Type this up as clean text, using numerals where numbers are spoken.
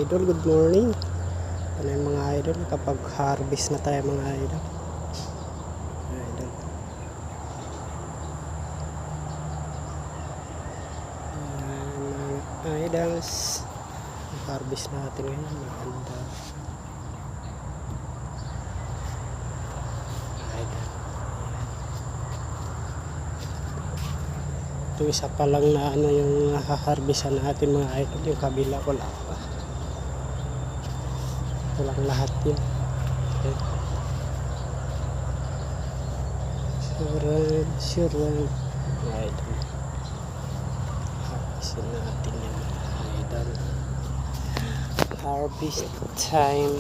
idol, good morning. Ano yung mga idol, kapag harvest na tayo mga idol. Idol. Mga idols, harvest natin ngayon, maganda. Idol. Ito isa pa lang na ano yung haharvestan natin mga idol, yung kabila wala pa. Ito lang lahat yun. Okay. Sure. Idol. Harvestin natin yan mga idol. Harvest time.